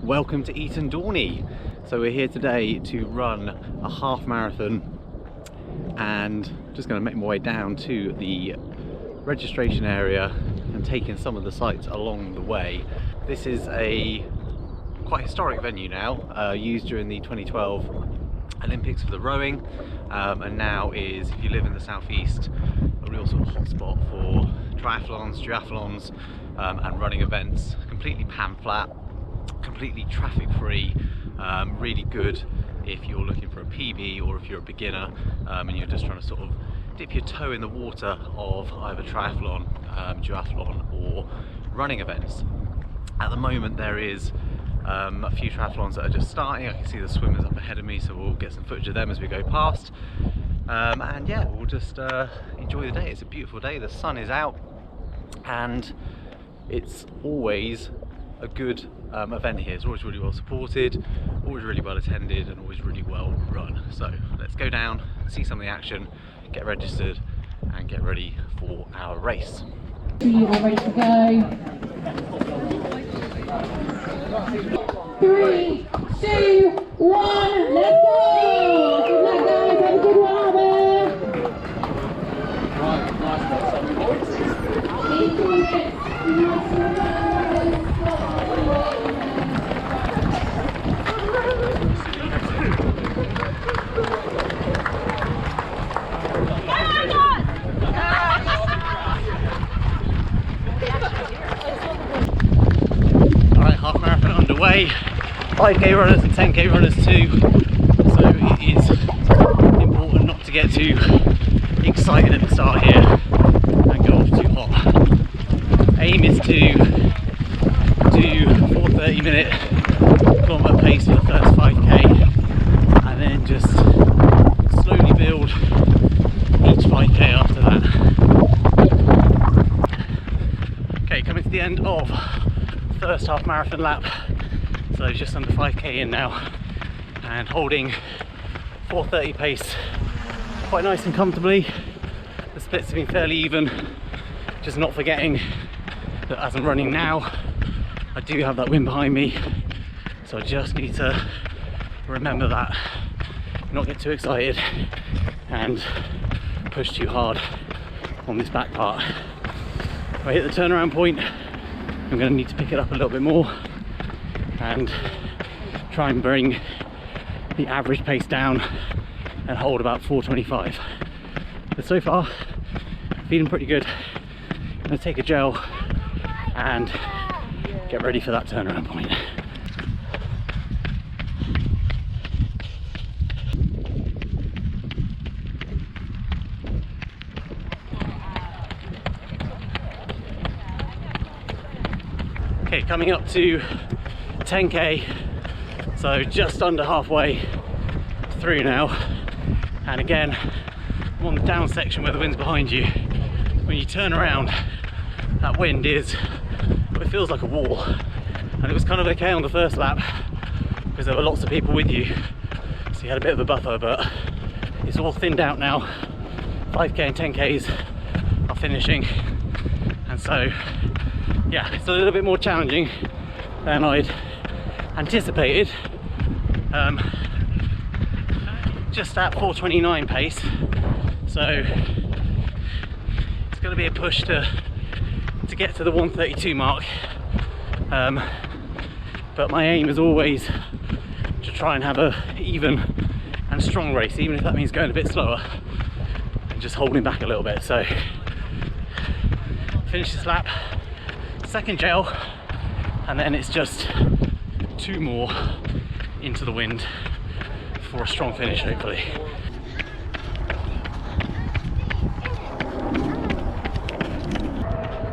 Welcome to Eton Dorney. So we're here today to run a half marathon and just going to make my way down to the registration area and take in some of the sights along the way. This is a quite historic venue now, used during the 2012 Olympics for the rowing, and now is, if you live in the southeast, a real sort of hotspot for triathlons, duathlons, and running events. Completely pan flat, completely traffic free, really good if you're looking for a PB or if you're a beginner and you're just trying to sort of dip your toe in the water of either triathlon, duathlon or running events. At the moment there is a few triathlons that are just starting. I can see the swimmers up ahead of me, so we'll get some footage of them as we go past. And yeah, we'll just enjoy the day. It's a beautiful day, the sun is out, and it's always a good event here. It's always really well supported, always really well attended, and always really well run. So let's go down, see some of the action, get registered, and get ready for our race. You are ready to go. 3, 2, 1, let's go! Good luck, guys. Have a good one out there. Alright, half marathon underway. 5k runners and 10k runners too, so it is important not to get too excited at the start here and go off too hot. Aim is to do 4 30-minute kilometre pace for the first 5k and then just slowly build each 5k after that. Okay, coming to the end of the first half marathon lap. So just under 5k in now and holding 4:30 pace quite nice and comfortably. The splits have been fairly even, just not forgetting that as I'm running now I do have that wind behind me, so I just need to remember that, not get too excited and push too hard on this back part. If I hit the turnaround point, I'm going to need to pick it up a little bit more and try and bring the average pace down and hold about 4:25. But so far, feeling pretty good. I'm going to take a gel and get ready for that turnaround point. Okay, coming up to 10k, so just under halfway through now, and again I'm on the down section where the wind's behind you. When you turn around, that wind is, it feels like a wall, and it was kind of okay on the first lap because there were lots of people with you, so you had a bit of a buffer, but it's all thinned out now. 5k and 10ks are finishing, and so yeah, it's a little bit more challenging than I'd anticipated. Just at 4:29 pace, so it's going to be a push to get to the 1:32 mark, but my aim is always to try and have a even and strong race, even if that means going a bit slower and just holding back a little bit. So finish this lap, second gel, and then it's just 2 more into the wind for a strong finish, hopefully.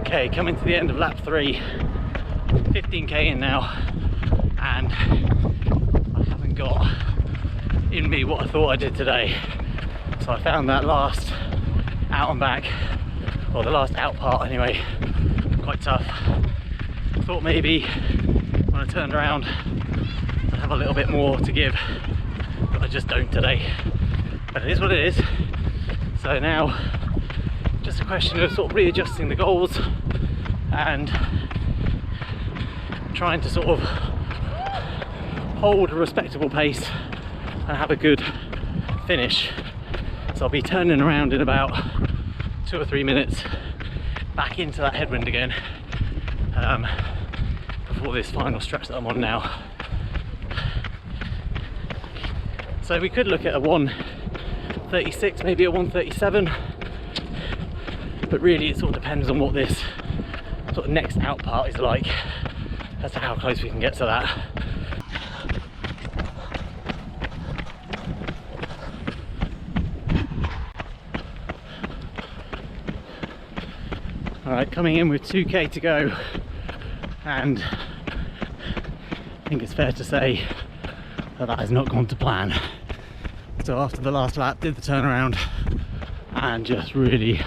Okay, coming to the end of lap 3, 15k in now, and I haven't got in me what I thought I did today. So I found that last out and back, or the last out part anyway, quite tough. I thought maybe when I turned around I'd have a little bit more to give, but I just don't today. But it is what it is. So now just a question of sort of readjusting the goals and trying to sort of hold a respectable pace and have a good finish. So I'll be turning around in about 2 or 3 minutes back into that headwind again before this final stretch that I'm on now. So we could look at a 1:36, maybe a 1:37, but really it sort of depends on what this sort of next out part is like as to how close we can get to that. Alright, coming in with 2k to go, and I think it's fair to say that has not gone to plan. So after the last lap, did the turnaround and just really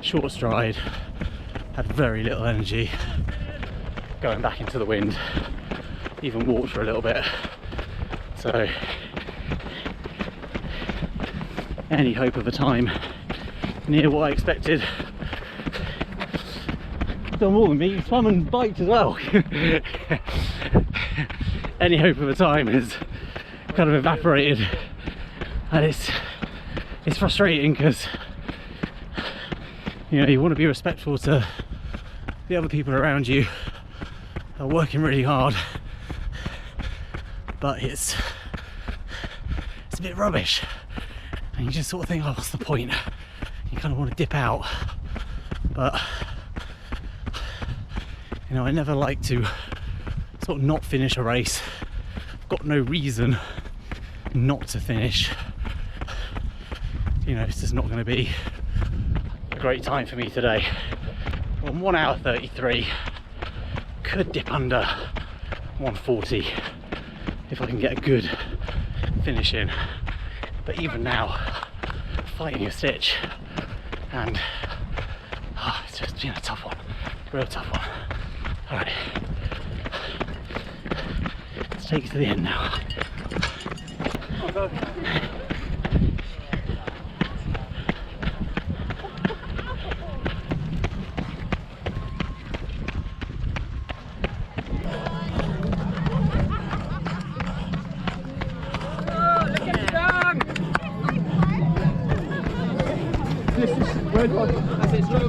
short stride, had very little energy going back into the wind, even walked for a little bit. So any hope of a time near what I expected. Done more than me, swum and biked as well. Any hope of a time is kind of evaporated, and it's frustrating because you know you want to be respectful to the other people around you who are working really hard, but it's a bit rubbish, and you just sort of think, oh, what's the point? You kind of want to dip out, but you know, I never like to sort of not finish a race. I've got no reason not to finish. You know, it's just not going to be a great time for me today. I'm 1 hour 33. Could dip under 140 if I can get a good finish in. But even now, fighting a stitch, and it's just been a tough one, real tough one. Alright, let's take it to the end now. That's it, slow.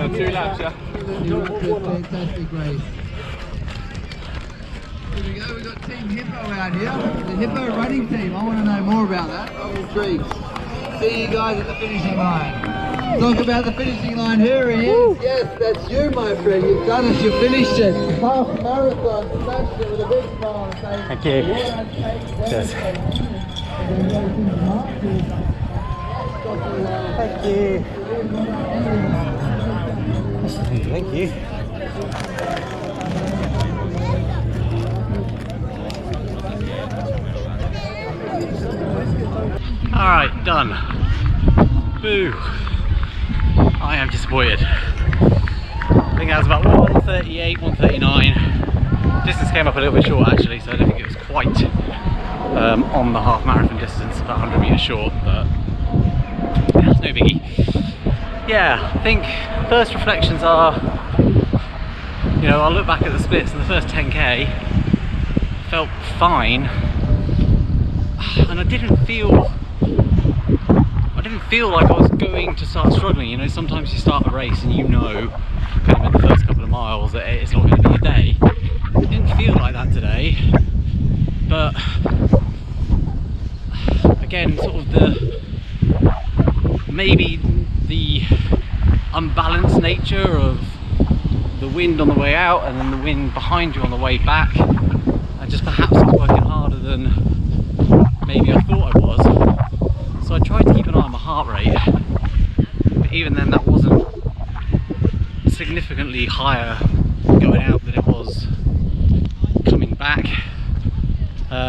2 laps, yeah. Fantastic race. Here we go, we've got Team Hippo out here. The Hippo running team. I want to know more about that. I'm intrigued. See you guys at the finishing line. Talk about the finishing line. Here he is. Yes, that's you, my friend. You've done it. You've finished it. Half marathon. Smashed it with a big smile. Thank you. Cheers. Thank you. Thank you. Alright, done. Boo. I am disappointed. I think that was about 138, 139. Distance came up a little bit short actually, so I don't think it was quite on the half marathon distance, about 100 metres short, but yeah, it's no biggie. Yeah, I think first reflections are, you know, I'll look back at the splits and the first 10k felt fine, and I didn't feel like I was going to start struggling. You know, sometimes you start a race and you know kind of in the first couple of miles that it's not going to be a day. It didn't feel like that today, but again, sort of maybe the unbalanced nature of the wind on the way out and then the wind behind you on the way back, and just perhaps I was working harder than maybe I thought I was. So I tried to keep an eye on my heart rate, but even then that wasn't significantly higher going out than it was coming back.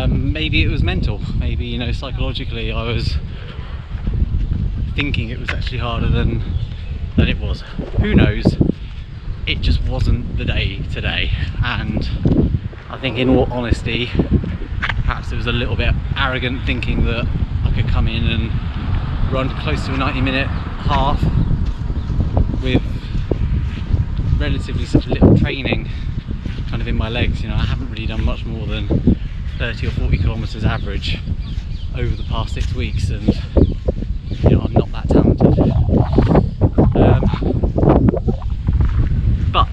Maybe it was mental, maybe, you know, psychologically I was thinking it was actually harder than it was. Who knows? It just wasn't the day today, and I think in all honesty perhaps it was a little bit arrogant thinking that I could come in and run close to a 90-minute half with relatively such little training kind of in my legs. You know, I haven't really done much more than 30 or 40 kilometers average over the past 6 weeks, and you know, I'm not that talented. But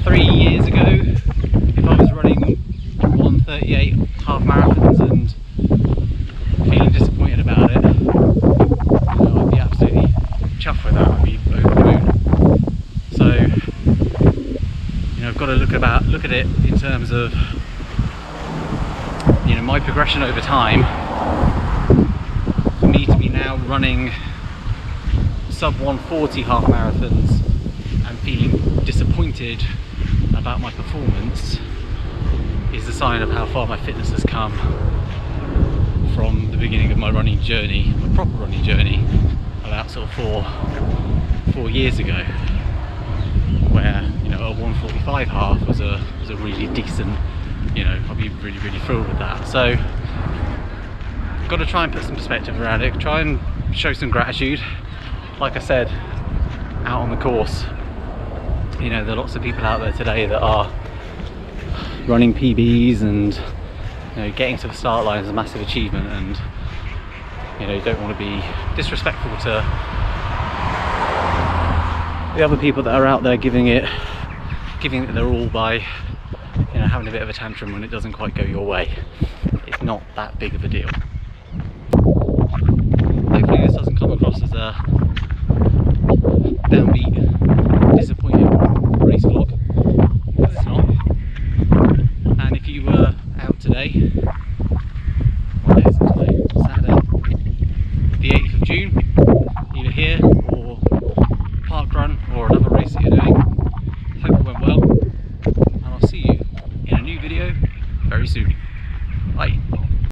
3 years ago, if I was running 1:38 half marathons and feeling disappointed about it, you know, I'd be absolutely chuffed with that. I'd be over the moon. So, you know, I've got to look at it in terms of, you know, my progression over time. For me to be now running sub 140 half marathons and feeling disappointed about my performance is a sign of how far my fitness has come from the beginning of my running journey, my proper running journey, about sort of four years ago, where, you know, a 145 half was a really decent, you know, I'll be really thrilled with that. So got to try and put some perspective around it, try and show some gratitude. Like I said, out on the course, you know, there are lots of people out there today that are running PBs, and you know, getting to the start line is a massive achievement, and you know, you don't want to be disrespectful to the other people that are out there giving it their all by, you know, having a bit of a tantrum when it doesn't quite go your way. It's not that big of a deal. Hopefully this doesn't come across as a downbeat, disappointed race vlog, because it's not. And if you were out today, what day is it today? Saturday, the 8th of June, either here or park run or another race that you're doing, hope it went well, and I'll see you in a new video very soon. Bye.